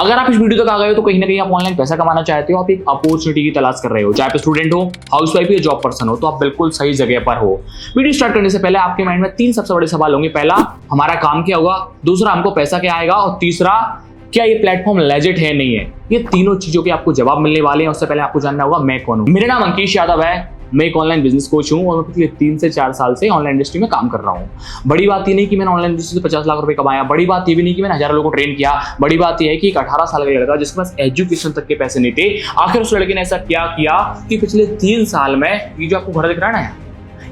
अगर आप इस वीडियो तक आ गए हो तो कहीं ना कहीं आप ऑनलाइन पैसा कमाना चाहते हो, आप एक अपॉर्चुनिटी की तलाश कर रहे हो, चाहे आप स्टूडेंट हो, हाउसवाइफ या जॉब पर्सन हो, तो आप बिल्कुल सही जगह पर हो। वीडियो स्टार्ट करने से पहले आपके माइंड में 3 सबसे बड़े सवाल होंगे। पहला, हमारा काम क्या होगा, दूसरा, हमको पैसा क्या आएगा, और तीसरा, क्या ये प्लेटफॉर्म लेजिट है नहीं है। ये तीनों चीजों के आपको जवाब मिलने वाले हैं। उससे पहले आपको जानना होगा मैं कौन हूं। मेरा नाम अंकिश यादव है, मैं एक ऑनलाइन बिजनेस कोच हूं और मैं पिछले 3 से 4 साल से ऑनलाइन इंडस्ट्री में काम कर रहा हूं। बड़ी बात ये नहीं कि मैंने ऑनलाइन इंडस्ट्री से 50 लाख रुपए कमाया, बड़ी बात ये भी नहीं कि मैंने हजारों लोगों को ट्रेन किया, बड़ी बात ये है कि एक 18 साल का लड़का जिसके पास एजुकेशन तक के पैसे नहीं थे, आखिर उस लड़के ने ऐसा क्या किया कि पिछले 3 साल में ये जो आपको घर दिख रहा है ना,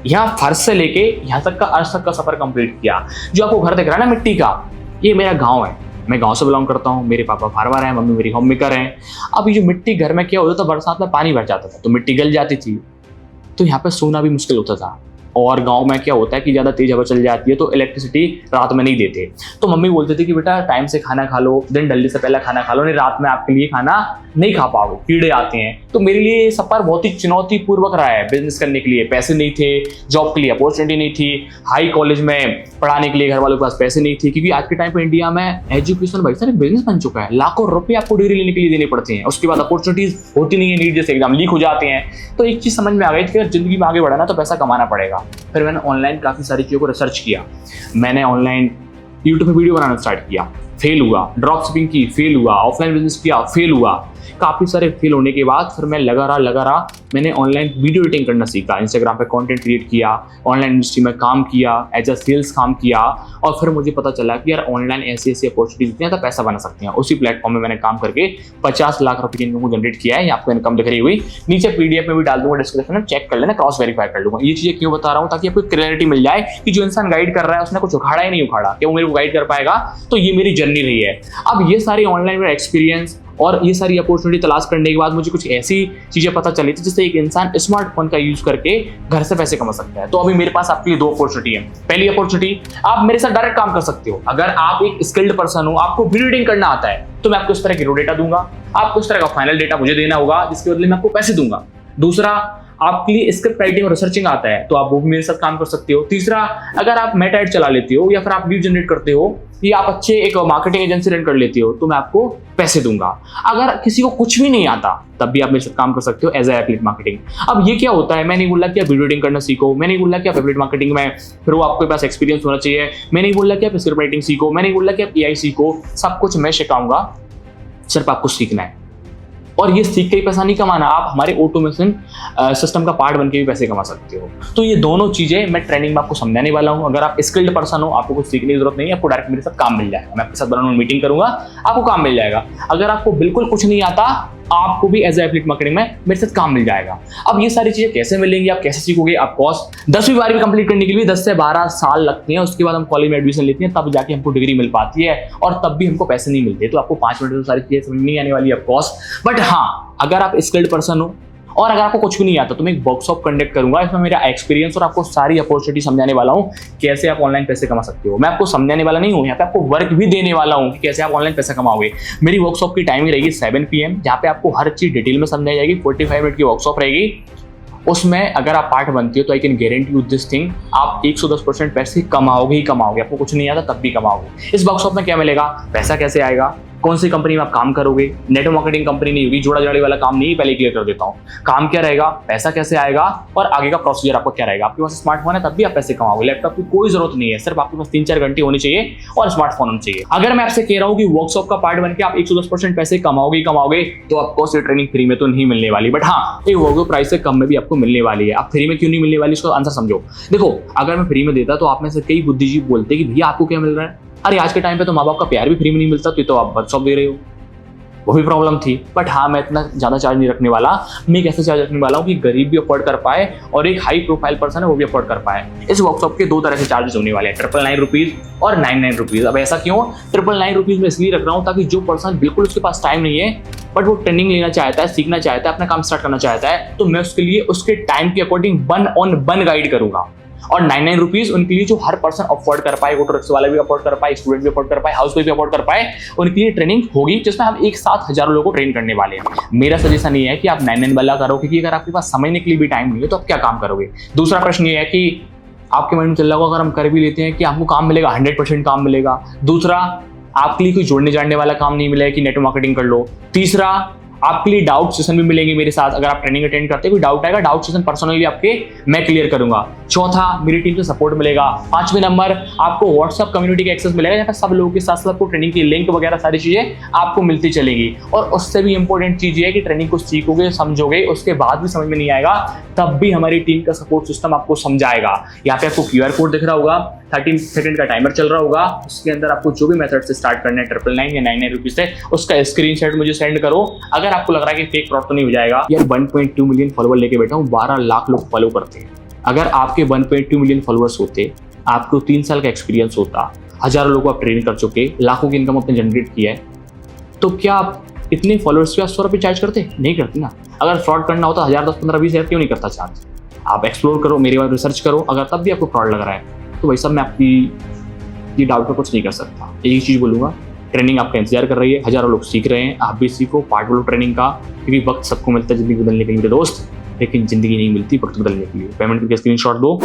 यहाँ फर्श से लेके यहाँ तक का अर्श तक का सफर कंप्लीट किया। जो आपको घर दिख रहा है ना मिट्टी का, ये मेरा गाँव है। मैं गांव से बिलोंग करता हूं, मेरे पापा फार्मर हैं, मम्मी मेरी होम मेकर हैं। अब ये जो मिट्टी घर में क्या होता था, बरसात में पानी भर जाता था तो मिट्टी गल जाती थी, तो यहाँ पे सोना भी मुश्किल होता था। और गांव में क्या होता है कि ज़्यादा तेज हवा चल जाती है तो इलेक्ट्रिसिटी रात में नहीं देते। तो मम्मी बोलती थी कि बेटा टाइम से खाना खा लो, दिन ढलने से पहले खाना खा लो, नहीं रात में आपके लिए खाना नहीं खा पाओगे, कीड़े आते हैं। तो मेरे लिए सफर बहुत ही चुनौतीपूर्वक रहा है बिजनेस करने के लिए। पैसे नहीं थे, जॉब के लिए अपॉर्चुनिटी नहीं थी, हाई कॉलेज में पढ़ाने के लिए घर वालों के पास पैसे नहीं थे, क्योंकि आज के टाइम पर इंडिया में एजुकेशन भाई सर बिजनेस बन चुका है। लाखों रुपये आपको डिग्री लेने के लिए देने पड़ते हैं, उसके बाद अपॉर्चुनिटीज होती नहीं है, नीट जैसे एग्जाम लीक हो जाते हैं। तो एक चीज समझ में आ गई कि अगर जिंदगी में आगे बढ़ाना तो पैसा कमाना पड़ेगा। फिर मैंने ऑनलाइन काफ़ी सारी चीज़ों को रिसर्च किया। मैंने ऑनलाइन यूट्यूब पे वीडियो बनाना स्टार्ट किया, फेल हुआ, ड्रॉप शिपिंग की, फेल हुआ, ऑफलाइन बिजनेस किया, फेल हुआ। काफ़ी सारे फेल होने के बाद फिर मैं लगा रहा मैंने ऑनलाइन वीडियो एडिटिंग करना सीखा, इंस्टाग्राम पे कंटेंट क्रिएट किया, ऑनलाइन इंडस्ट्री में काम किया, एज अ सेल्स काम किया। और फिर मुझे पता चला कि यार ऑनलाइन ऐसी अपॉर्चुनिटीज हैं तो पैसा बना सकते हैं। उसी प्लेटफॉर्म में मैंने काम करके 50 लाख रुपए की इनकम को जनरेट किया है। यहाँ आपको इनकम दिख रही हुई, नीचे पीडीएफ में भी डाल दूंगा, डिस्क्रिप्शन में चेक कर लेना, क्रॉस वेरीफाई कर लूंगा। ये चीजें क्यों बता रहा हूँ, ताकि आपको क्लैरिटी मिल जाए कि जो इंसान गाइड कर रहा है उसने कुछ उखाड़ा ही नहीं उखाड़ा, कि वो मेरे को गाइड कर पाएगा। तो ये मेरी जर्नी रही है। अब ये सारी ऑनलाइन एक्सपीरियंस और ये सारी अपॉर्चुनिटी तलाश करने के बाद मुझे कुछ ऐसी चीजें पता चली थी जिससे एक इंसान स्मार्टफोन का यूज करके घर से पैसे कमा सकता है। तो अभी मेरे पास आपके लिए 2 अपॉर्चुनिटी है। पहली अपॉर्चुनिटी, आप मेरे साथ डायरेक्ट काम कर सकते हो। अगर आप एक स्किल्ड पर्सन हो, आपको वीडियो एडिटिंग करना आता है, तो मैं आपको इस तरह की रो डेटा दूंगा, आपको इस तरह का फाइनल डेटा मुझे देना होगा, जिसके बदले मैं आपको पैसे दूंगा। दूसरा, आपके लिए स्क्रिप्ट राइटिंग और रिसर्चिंग आता है तो आप वो भी मेरे साथ काम कर सकते हो। तीसरा, अगर आप मेटा एड चला लेते हो या फिर आप लीड जनरेट करते हो या आप अच्छे एक मार्केटिंग एजेंसी रन कर लेते हो तो मैं आपको पैसे दूंगा। अगर किसी को कुछ भी नहीं आता तब भी आप मेरे साथ काम कर सकते हो एज ए एफिलिएट मार्केटिंग। अब ये क्या होता है, मैं नहीं बोल रहा कि आप वीडियो एडिटिंग करना सीखो, मैं नहीं बोल रहा कि आप एफिलिएट मार्केटिंग में फिर वो आपके पास एक्सपीरियंस होना चाहिए, मैं नहीं बोल रहा कि आप स्क्रिप्ट राइटिंग सीखो, मैं नहीं बोल रहा कि आप एआई सीखो। सब कुछ मैं सिखाऊंगा, सिर्फ आपको सीखना है। और ये सीख के ही पैसा नहीं कमाना, आप हमारे ऑटोमेशन सिस्टम का पार्ट बन के भी पैसे कमा सकते हो। तो ये दोनों चीजें मैं ट्रेनिंग में आपको समझाने वाला हूँ। अगर आप स्किल्ड पर्सन हो, आपको कुछ सीखने की जरूरत नहीं है, आपको डायरेक्ट मेरे साथ काम मिल जाएगा। मैं आपके साथ वन-ऑन-वन मीटिंग करूंगा, आपको काम मिल जाएगा। अगर आपको बिल्कुल कुछ नहीं आता, आपको भी एज ए एफिलिएट मार्केटिंग में मेरे साथ काम मिल जाएगा। अब ये सारी चीजें कैसे मिलेंगी, आप कैसे सीखोगे? आप कोर्स 10वीं 12वीं कंप्लीट करने के लिए 10 से 12 साल लगते हैं। उसके बाद हम कॉलेज में एडमिशन लेते हैं, तब जाके हमको डिग्री मिल पाती है और तब भी हमको पैसे नहीं मिलते। तो आपको 5 मिनट में सारी चीजें समझ नहीं आने वाली ऑफ कोर्स। बट हाँ, अगर आप स्किल्ड पर्सन हो और अगर आपको कुछ भी नहीं आता तो मैं एक वर्कशॉप कंडक्ट करूंगा, इसमें मेरा एक्सपीरियंस और आपको सारी अपॉर्चुनिटी समझाने वाला हूं कैसे आप ऑनलाइन पैसे कमा सकते हो। मैं आपको समझाने वाला नहीं हूं, यहाँ पे आपको वर्क भी देने वाला हूं कि कैसे आप ऑनलाइन पैसा कमाओगे। मेरी वर्कशॉप की टाइमिंग रहेगी 7 PM, जहाँ पे आपको हर चीज डिटेल में समझाई जाएगी। 45 मिनट की वर्कशॉप रहेगी। उसमें अगर आप पार्ट बनते हो तो I can guarantee you this thing, आप 110% पैसे कमाओगे ही कमाओगे। आपको कुछ नहीं आता तब भी कमाओगे। इस वर्कशॉप में क्या मिलेगा, पैसा कैसे आएगा, कौन सी कंपनी में आप काम करोगे, नेटवर्क मार्केटिंग कंपनी नहीं होगी, जोड़ा जोड़ी वाला काम नहीं, पहले क्लियर कर देता हूँ। काम क्या रहेगा, पैसा कैसे आएगा और आगे का प्रोसीजर आपको क्या रहेगा। आपके पास स्मार्टफोन है तब भी आप पैसे कमाओगे, लैपटॉप की कोई जरूरत नहीं है, सिर्फ आपके पास 3-4 घंटे होने चाहिए और स्मार्टफोन होना चाहिए। अगर मैं आपसे कह रहा हूँ कि वर्कशॉप का पार्ट बन के आप 110% पैसे कमाओगे ही कमाओगे, तो आपको ये ट्रेनिंग फ्री में तो नहीं मिलने वाली, बट हाँ एक वर्कशॉप प्राइस से कम में भी आपको मिलने वाली है। आप फ्री में क्यों नहीं मिलने वाली, इसको आंसर समझो। देखो, अगर मैं फ्री में देता तो आप में से कई बुद्धिजीवी बोलते कि भैया आपको क्या मिल रहा है, अरे आज के टाइम पे तो माँ बाप का प्यार भी फ्री में नहीं मिलता, तो आप वर्कशॉप दे रहे हो, वो भी प्रॉब्लम थी। बट हाँ, मैं इतना ज़्यादा चार्ज नहीं रखने वाला। मैं एक ऐसे चार्ज रखने वाला हूँ कि गरीब भी अफोर्ड कर पाए और एक हाई प्रोफाइल पर्सन है वो भी अफोर्ड कर पाए। इस वर्कशॉप के 2 तरह से चार्जेस होने वाले हैं, 999 रुपीज़ और 99 रुपीज़। अब ऐसा क्यों, 999 रुपीज़ में इसलिए रख रहा हूँ ताकि जो पर्सन बिल्कुल उसके पास टाइम नहीं है बट वो ट्रेनिंग लेना चाहता है, सीखना चाहता है, अपना काम स्टार्ट करना चाहता है, तो मैं उसके लिए उसके टाइम के अकॉर्डिंग 1-on-1 गाइड करूंगा। और 99 रुपीज़ उनके लिए जो हर पर्सन अफोर्ड कर पाए, ऑटो रिक्शा वाला भी अफोर्ड कर पाए, स्टूडेंट भी अफोर्ड कर पाए, हाउस वाइफ भी अफोर्ड कर पाए, उनके लिए ट्रेनिंग होगी जिसमें हम एक साथ हजारों लोगों को ट्रेन करने वाले हैं। मेरा सजेशन ये है कि आप 99 वाला करो, क्योंकि अगर आपके पास समझने के लिए भी टाइम नहीं है तो आप क्या काम करोगे। दूसरा प्रश्न ये है कि आपके माइंड में चल रहा होगा अगर हम कर भी लेते हैं कि आपको काम मिलेगा, 100% काम मिलेगा। दूसरा, आपके लिए कोई जोड़ने जाड़ने वाला काम नहीं मिलेगा कि नेटवर्क मार्केटिंग कर लो। तीसरा, आपके लिए डाउट सेशन भी मिलेंगे मेरे साथ। अगर आप ट्रेनिंग अटेंड करते हैं, कोई डाउट आएगा, डाउट सेशन पर्सनली आपके मैं क्लियर करूंगा। चौथा, मेरी टीम से सपोर्ट मिलेगा। पांचवें नंबर, आपको व्हाट्सएप कम्युनिटी का एक्सेस मिलेगा, जहाँ पर सब लोगों के साथ साथ आपको ट्रेनिंग की लिंक वगैरह सारी चीजें आपको मिलती चलेगी। और उससे भी इंपॉर्टेंट चीज ये है कि ट्रेनिंग को सीखोगे, समझोगे, उसके बाद भी समझ में नहीं आएगा, तब भी हमारी टीम का सपोर्ट सिस्टम आपको समझाएगा। यहाँ पे आपको QR कोड दिख रहा होगा, 30 सेकंड का टाइमर चल रहा होगा, उसके अंदर आपको जो भी मेथड से स्टार्ट करना है 999 या 99 रुपीज से, उसका स्क्रीनशॉट मुझे सेंड करो। अगर आपको लग रहा है कि फेक फ्रॉड तो नहीं हो जाएगा, यार 1.2 मिलियन फॉलोवर लेके बैठा हूँ, 12 लाख लोग फॉलो करते हैं। अगर आपके 1.2 मिलियन फॉलोअर्स होते, आपको 3 साल का एक्सपीरियंस होता, हजारों लोगों को आप ट्रेनिंग कर चुके, लाखों की इनकम आपने जनरेट किया है, तो क्या आप इतने फॉलोअर्स पे 100 रुपये चार्ज करते? नहीं करते ना। अगर फ्रॉड करना होता 1000, 10, 15, 20 हज़ार क्यों नहीं करता चार्ज? आप एक्सप्लोर करो, मेरे बारे में रिसर्च करो। अगर तब भी आपको फ्रॉड लग रहा है तो भाई साहब मैं आपकी ये डाउट पर कुछ नहीं कर सकता। एक चीज़ बोलूँगा, ट्रेनिंग आपका इंतजार कर रही है, हजारों लोग सीख रहे हैं, आप भी सीखो, पार्ट लो ट्रेनिंग का, क्योंकि वक्त सबको मिलता है जिंदगी बदलने के लिए मेरे दोस्त, लेकिन जिंदगी नहीं मिलती वक्त बदलने के लिए। पेमेंट करके स्क्रीनशॉट दो,